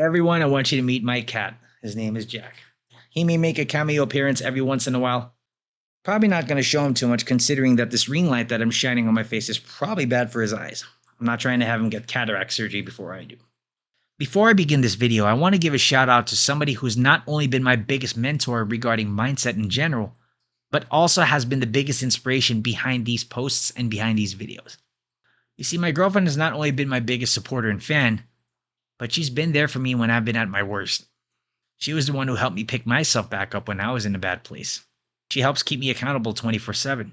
Everyone, I want you to meet my cat. His name is Jack. He may make a cameo appearance every once in a while. Probably not going to show him too much considering that this ring light that I'm shining on my face is probably bad for his eyes. I'm not trying to have him get cataract surgery before I do. Before I begin this video, I want to give a shout out to somebody who's not only been my biggest mentor regarding mindset in general, but also has been the biggest inspiration behind these posts and behind these videos. You see, my girlfriend has not only been my biggest supporter and fan, but she's been there for me when I've been at my worst. She was the one who helped me pick myself back up when I was in a bad place. She helps keep me accountable 24/7.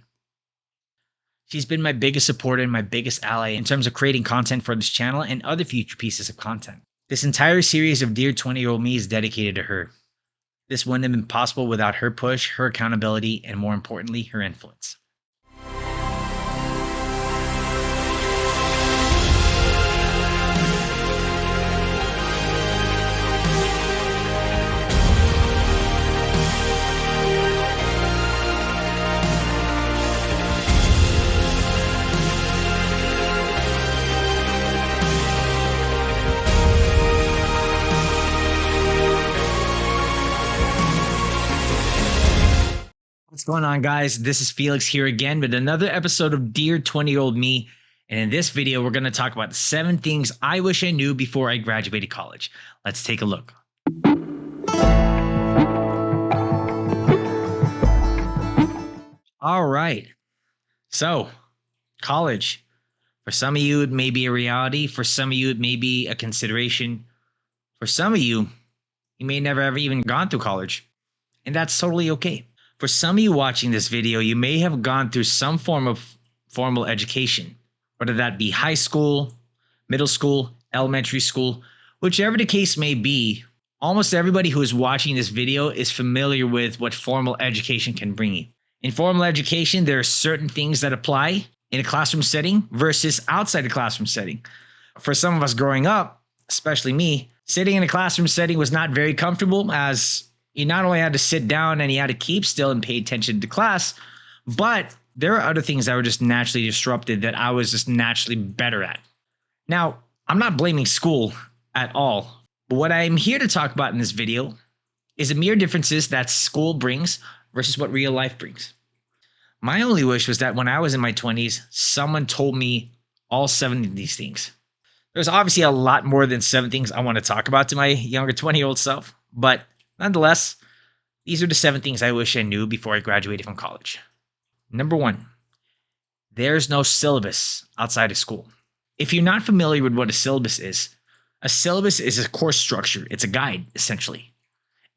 She's been my biggest supporter and my biggest ally in terms of creating content for this channel and other future pieces of content. This entire series of Dear 20-Year-Old Me is dedicated to her. This wouldn't have been possible without her push, her accountability, and more importantly, her influence. What's going on, guys? This is Felix here again with another episode of Dear 20-Year-Old Me. And in this video, we're going to talk about 7 things I wish I knew before I graduated college. Let's take a look. All right. So, college. For some of you, it may be a reality. For some of you, it may be a consideration. For some of you, you may never have even gone through college. And that's totally okay. For some of you watching this video, you may have gone through some form of formal education, whether that be high school, middle school, elementary school, whichever the case may be. Almost everybody who is watching this video is familiar with what formal education can bring you. In formal education, there are certain things that apply in a classroom setting versus outside the classroom setting. For some of us growing up, especially me, sitting in a classroom setting was not very comfortable, as you not only had to sit down and you had to keep still and pay attention to class, but there are other things that were just naturally disrupted that I was just naturally better at. Now, I'm not blaming school at all, but what I'm here to talk about in this video is the mere differences that school brings versus what real life brings. My only wish was that when I was in my 20s, someone told me all 7 of these things. There's obviously a lot more than 7 things I want to talk about to my younger 20-year-old self, but nonetheless, these are the 7 things I wish I knew before I graduated from college. Number 1, there's no syllabus outside of school. If you're not familiar with what a syllabus is a course structure. It's a guide, essentially.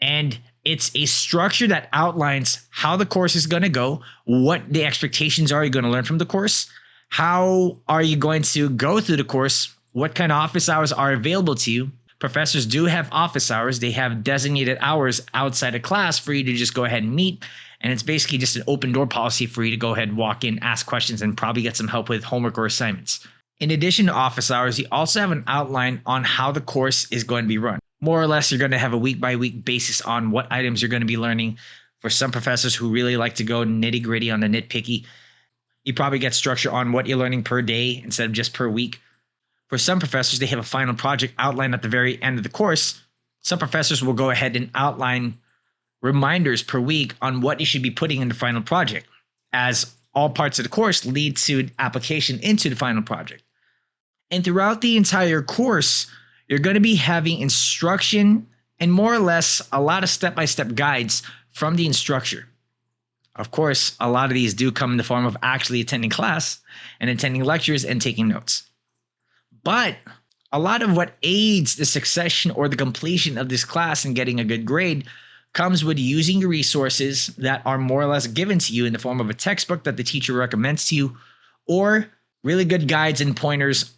And it's a structure that outlines how the course is going to go, what the expectations are you're going to learn from the course, how are you going to go through the course, what kind of office hours are available to you. Professors do have office hours. They have designated hours outside of class for you to just go ahead and meet. And it's basically just an open door policy for you to go ahead and walk in, ask questions, and probably get some help with homework or assignments. In addition to office hours, you also have an outline on how the course is going to be run. More or less, you're going to have a week-by-week basis on what items you're going to be learning. For some professors who really like to go nitty-gritty on the nitpicky, you probably get structure on what you're learning per day instead of just per week. For some professors, they have a final project outlined at the very end of the course. Some professors will go ahead and outline reminders per week on what you should be putting in the final project, as all parts of the course lead to application into the final project. And throughout the entire course, you're going to be having instruction and more or less a lot of step-by-step guides from the instructor. Of course, a lot of these do come in the form of actually attending class and attending lectures and taking notes. But a lot of what aids the succession or the completion of this class and getting a good grade comes with using your resources that are more or less given to you in the form of a textbook that the teacher recommends to you, or really good guides and pointers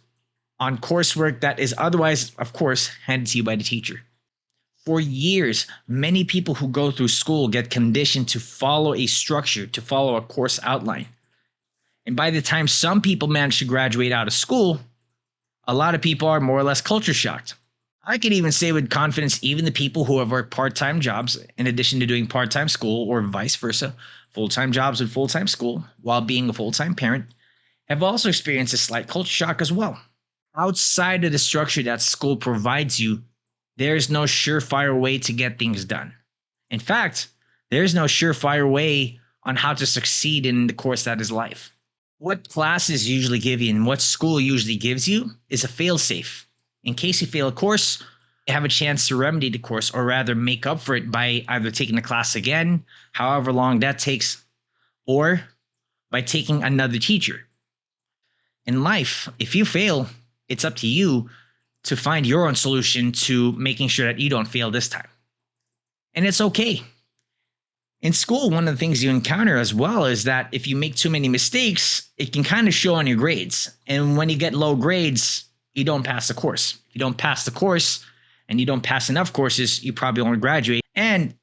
on coursework that is otherwise, of course, handed to you by the teacher. For years, many people who go through school get conditioned to follow a structure, to follow a course outline. And by the time some people manage to graduate out of school, a lot of people are more or less culture shocked. I can even say with confidence, even the people who have worked part-time jobs in addition to doing part-time school, or vice versa, full-time jobs with full-time school while being a full-time parent, have also experienced a slight culture shock as well. Outside of the structure that school provides you, There's no surefire way to get things done. In fact, there's no surefire way on how to succeed in the course that is life. What classes usually give you and what school usually gives you is a fail-safe. In case you fail a course, you have a chance to remedy the course, or rather make up for it by either taking the class again, however long that takes, or by taking another teacher. In life, if you fail, it's up to you to find your own solution to making sure that you don't fail this time. And it's okay. In school, one of the things you encounter as well is that if you make too many mistakes, it can kind of show on your grades. And when you get low grades, you don't pass the course. If you don't pass the course and you don't pass enough courses, you probably won't graduate. And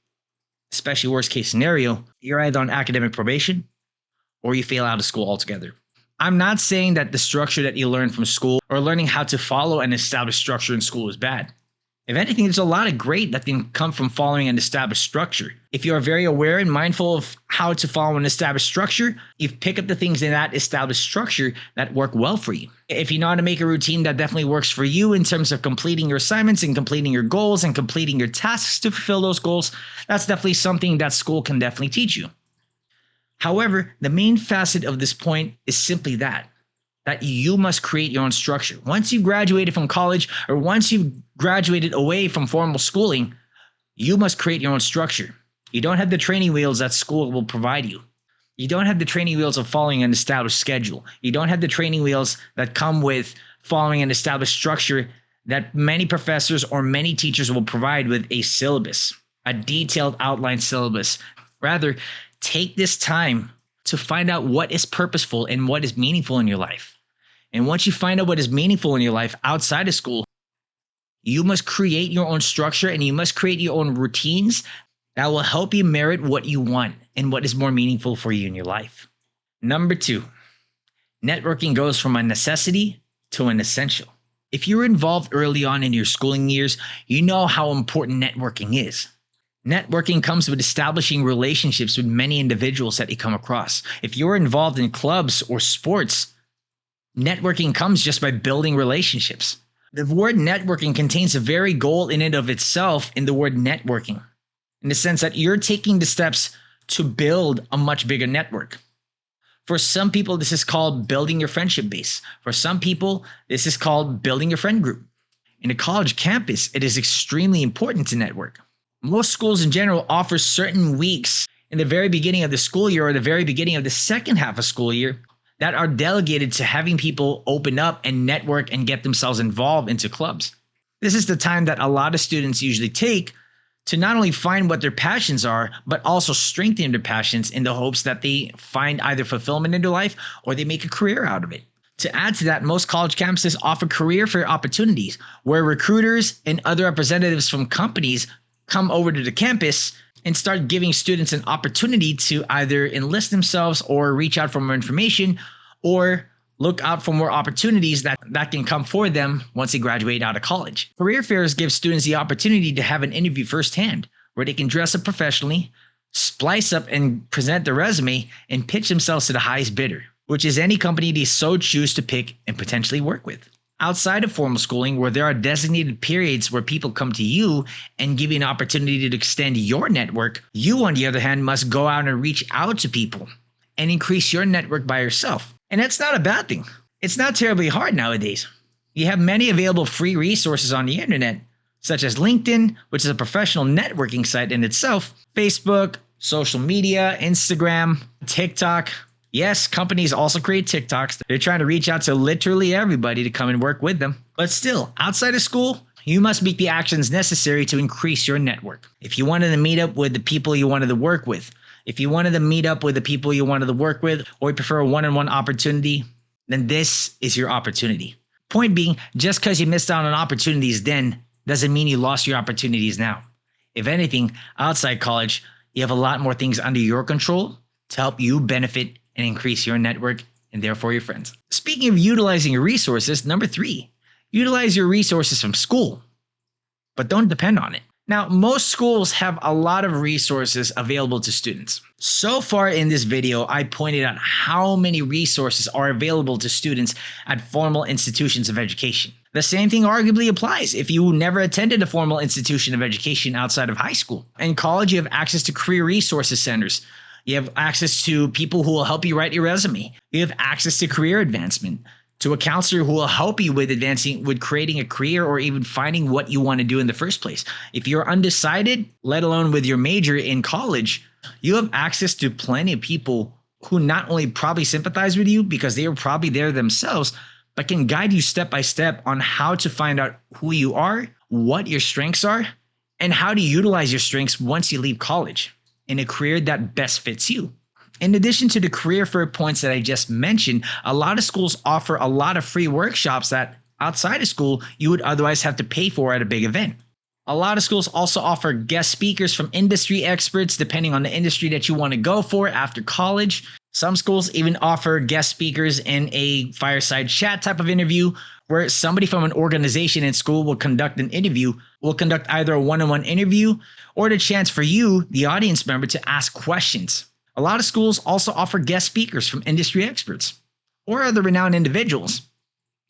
especially worst case scenario, you're either on academic probation or you fail out of school altogether. I'm not saying that the structure that you learn from school or learning how to follow an established structure in school is bad. If anything, there's a lot of great that can come from following an established structure. If you are very aware and mindful of how to follow an established structure, you pick up the things in that established structure that work well for you. If you know how to make a routine that definitely works for you in terms of completing your assignments and completing your goals and completing your tasks to fulfill those goals, that's definitely something that school can definitely teach you. However, the main facet of this point is simply that you must create your own structure. Once you've graduated from college or once you've graduated away from formal schooling, you must create your own structure. You don't have the training wheels that school will provide you. You don't have the training wheels of following an established schedule. You don't have the training wheels that come with following an established structure that many professors or many teachers will provide with a syllabus, a detailed outline syllabus. Rather, take this time to find out what is purposeful and what is meaningful in your life. And once you find out what is meaningful in your life outside of school, you must create your own structure and you must create your own routines that will help you merit what you want and what is more meaningful for you in your life. Number 2, networking goes from a necessity to an essential. If you're involved early on in your schooling years, you know how important networking is. Networking comes with establishing relationships with many individuals that you come across. If you're involved in clubs or sports, networking comes just by building relationships. The word networking contains a very goal in and of itself in the word networking, in the sense that you're taking the steps to build a much bigger network. For some people, this is called building your friendship base. For some people, this is called building your friend group. In a college campus, it is extremely important to network. Most schools in general offer certain weeks in the very beginning of the school year or the very beginning of the second half of school year that are delegated to having people open up and network and get themselves involved into clubs. This is the time that a lot of students usually take to not only find what their passions are, but also strengthen their passions in the hopes that they find either fulfillment in their life or they make a career out of it. To add to that, most college campuses offer career fair opportunities where recruiters and other representatives from companies come over to the campus and start giving students an opportunity to either enlist themselves or reach out for more information or look out for more opportunities that can come for them once they graduate out of college. Career fairs give students the opportunity to have an interview firsthand where they can dress up professionally, splice up and present their resume, and pitch themselves to the highest bidder, which is any company they so choose to pick and potentially work with. Outside of formal schooling, where there are designated periods where people come to you and give you an opportunity to extend your network, you, on the other hand, must go out and reach out to people and increase your network by yourself. And that's not a bad thing. It's not terribly hard nowadays. You have many available free resources on the internet, such as LinkedIn, which is a professional networking site in itself, Facebook, social media, Instagram, TikTok. Yes, companies also create TikToks. They're trying to reach out to literally everybody to come and work with them. But still, outside of school, you must make the actions necessary to increase your network. If you wanted to meet up with the people you wanted to work with, if you wanted to meet up with the people you wanted to work with, or you prefer a one-on-one opportunity, then this is your opportunity. Point being, just because you missed out on opportunities then doesn't mean you lost your opportunities now. If anything, outside college, you have a lot more things under your control to help you benefit and increase your network and therefore your friends. Speaking of utilizing your resources, number 3, utilize your resources from school, but don't depend on it. Now, most schools have a lot of resources available to students. So far in this video, I pointed out how many resources are available to students at formal institutions of education. The same thing arguably applies if you never attended a formal institution of education outside of high school. In college, you have access to career resources centers. You have access to people who will help you write your resume. You have access to career advancement, to a counselor who will help you with creating a career or even finding what you want to do in the first place. If you're undecided, let alone with your major in college, you have access to plenty of people who not only probably sympathize with you because they were probably there themselves, but can guide you step by step on how to find out who you are, what your strengths are, and how to utilize your strengths once you leave college in a career that best fits you. In addition to the career fair points that I just mentioned, a lot of schools offer a lot of free workshops that outside of school you would otherwise have to pay for at a big event. A lot of schools also offer guest speakers from industry experts depending on the industry that you want to go for after college. Some schools even offer guest speakers in a fireside chat type of interview where somebody from an organization in school will conduct either a one-on-one interview or the chance for you, the audience member, to ask questions. A lot of schools also offer guest speakers from industry experts or other renowned individuals,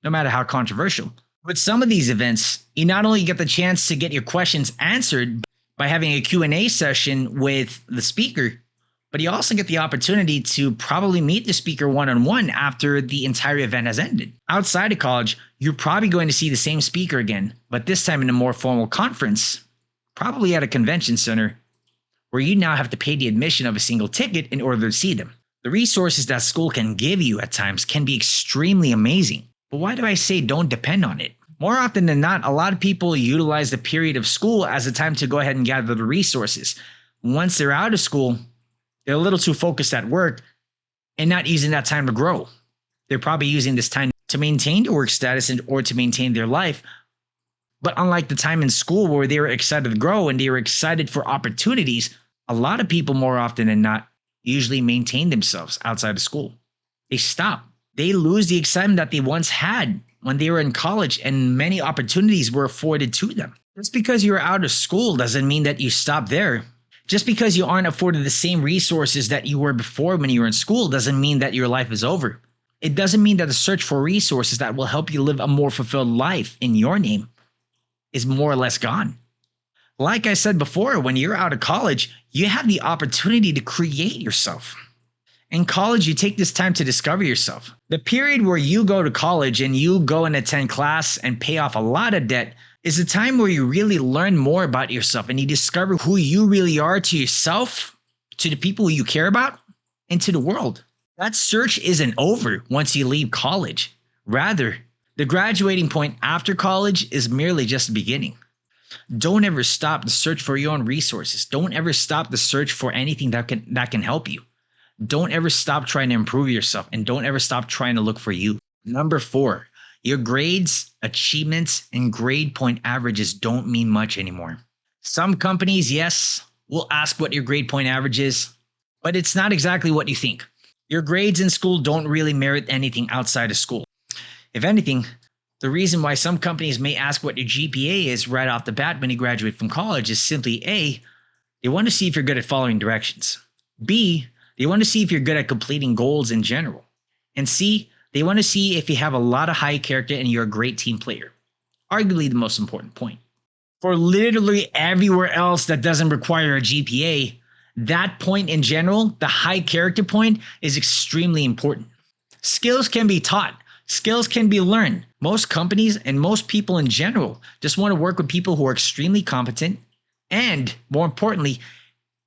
no matter how controversial. With some of these events, you not only get the chance to get your questions answered by having a Q&A session with the speaker, but you also get the opportunity to probably meet the speaker one-on-one after the entire event has ended. Outside of college, you're probably going to see the same speaker again, but this time in a more formal conference, probably at a convention center, where you now have to pay the admission of a single ticket in order to see them. The resources that school can give you at times can be extremely amazing. But why do I say don't depend on it? More often than not, a lot of people utilize the period of school as a time to go ahead and gather the resources. Once they're out of school, they're a little too focused at work and not using that time to grow. They're probably using this time to maintain their work status or to maintain their life. But unlike the time in school where they were excited to grow and they were excited for opportunities, a lot of people more often than not usually maintain themselves outside of school. They stop. They lose the excitement that they once had when they were in college and many opportunities were afforded to them. Just because you're out of school doesn't mean that you stop there. Just because you aren't afforded the same resources that you were before when you were in school doesn't mean that your life is over. It doesn't mean that the search for resources that will help you live a more fulfilled life in your name is more or less gone. Like I said before, when you're out of college, you have the opportunity to create yourself. In college, you take this time to discover yourself. The period where you go to college and you go and attend class and pay off a lot of debt is a time where you really learn more about yourself and you discover who you really are to yourself, to the people you care about, and to the world. That search isn't over once you leave college. Rather, the graduating point after college is merely just the beginning. Don't ever stop the search for your own resources. Don't ever stop the search for anything that can help you. Don't ever stop trying to improve yourself, and don't ever stop trying to look for you. Number 4, your grades, achievements, and grade point averages don't mean much anymore. Some companies, yes, will ask what your grade point average is, but it's not exactly what you think. Your grades in school don't really merit anything outside of school. If anything, the reason why some companies may ask what your GPA is right off the bat when you graduate from college is simply A, they want to see if you're good at following directions. B, they want to see if you're good at completing goals in general. And C, they want to see if you have a lot of high character and you're a great team player. Arguably the most important point. For literally everywhere else that doesn't require a GPA, that point in general, the high character point, is extremely important. Skills can be taught. Skills can be learned. Most companies and most people in general just want to work with people who are extremely competent and, more importantly,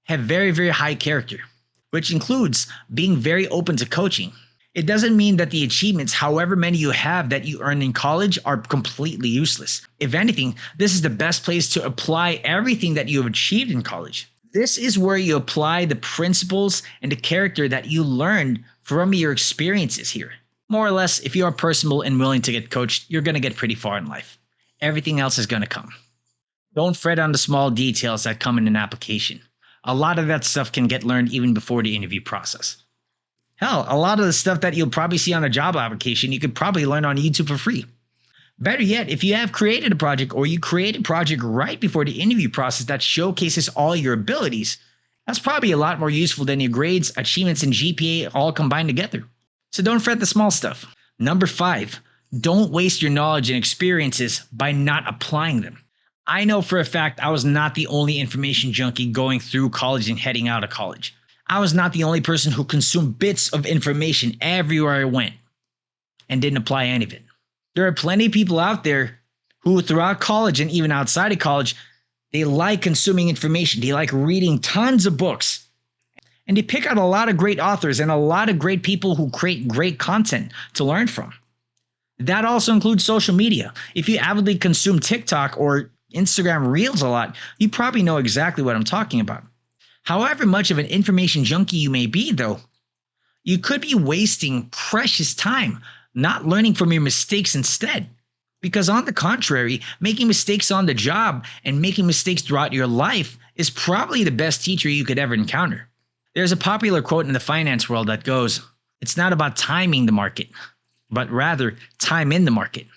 have very, very high character, which includes being very open to coaching. It doesn't mean that the achievements, however many you have that you earn in college, are completely useless. If anything, this is the best place to apply everything that you have achieved in college. This is where you apply the principles and the character that you learned from your experiences here. More or less, if you are personable and willing to get coached, you're going to get pretty far in life. Everything else is going to come. Don't fret on the small details that come in an application. A lot of that stuff can get learned even before the interview process. Hell, a lot of the stuff that you'll probably see on a job application, you could probably learn on YouTube for free. Better yet, if you have created a project or you create a project right before the interview process that showcases all your abilities, that's probably a lot more useful than your grades, achievements, and GPA all combined together. So don't fret the small stuff. Number 5, don't waste your knowledge and experiences by not applying them. I know for a fact I was not the only information junkie going through college and heading out of college. I was not the only person who consumed bits of information everywhere I went and didn't apply any of it. There are plenty of people out there who throughout college and even outside of college, they like consuming information. They like reading tons of books. And they pick out a lot of great authors and a lot of great people who create great content to learn from. That also includes social media. If you avidly consume TikTok or Instagram Reels a lot, you probably know exactly what I'm talking about. However much of an information junkie you may be, though, you could be wasting precious time not learning from your mistakes instead. Because on the contrary, making mistakes on the job and making mistakes throughout your life is probably the best teacher you could ever encounter. There's a popular quote in the finance world that goes, "It's not about timing the market, but rather time in the market."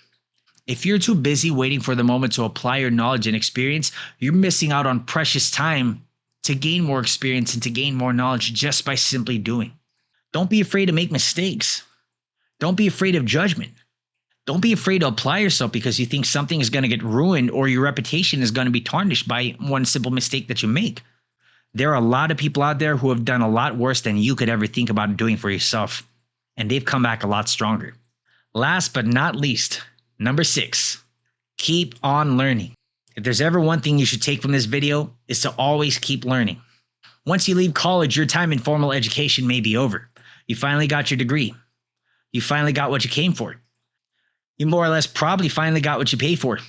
If you're too busy waiting for the moment to apply your knowledge and experience, you're missing out on precious time to gain more experience and to gain more knowledge just by simply doing. Don't be afraid to make mistakes. Don't be afraid of judgment. Don't be afraid to apply yourself because you think something is going to get ruined or your reputation is going to be tarnished by one simple mistake that you make. There are a lot of people out there who have done a lot worse than you could ever think about doing for yourself, and they've come back a lot stronger. Last but not least, number 6, keep on learning. If there's ever one thing you should take from this video, is to always keep learning. Once you leave college, your time in formal education may be over. You finally got your degree. You finally got what you came for. You more or less probably finally got what you paid for.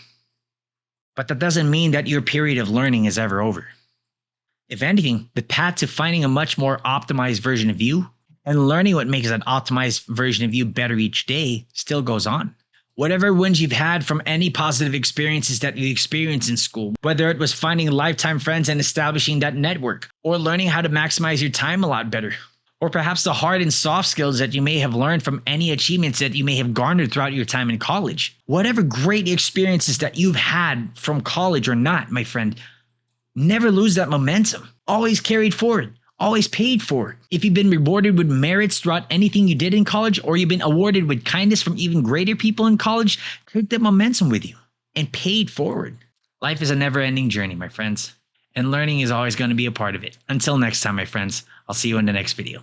But that doesn't mean that your period of learning is ever over. If anything, the path to finding a much more optimized version of you and learning what makes that optimized version of you better each day still goes on. Whatever wins you've had from any positive experiences that you experienced in school, whether it was finding lifetime friends and establishing that network, or learning how to maximize your time a lot better, or perhaps the hard and soft skills that you may have learned from any achievements that you may have garnered throughout your time in college. Whatever great experiences that you've had from college or not, my friend, never lose that momentum. Always carried forward. Always paid for. If you've been rewarded with merits throughout anything you did in college, or you've been awarded with kindness from even greater people in college, take that momentum with you and pay it forward. Life is a never-ending journey, my friends, and learning is always going to be a part of it. Until next time, my friends, I'll see you in the next video.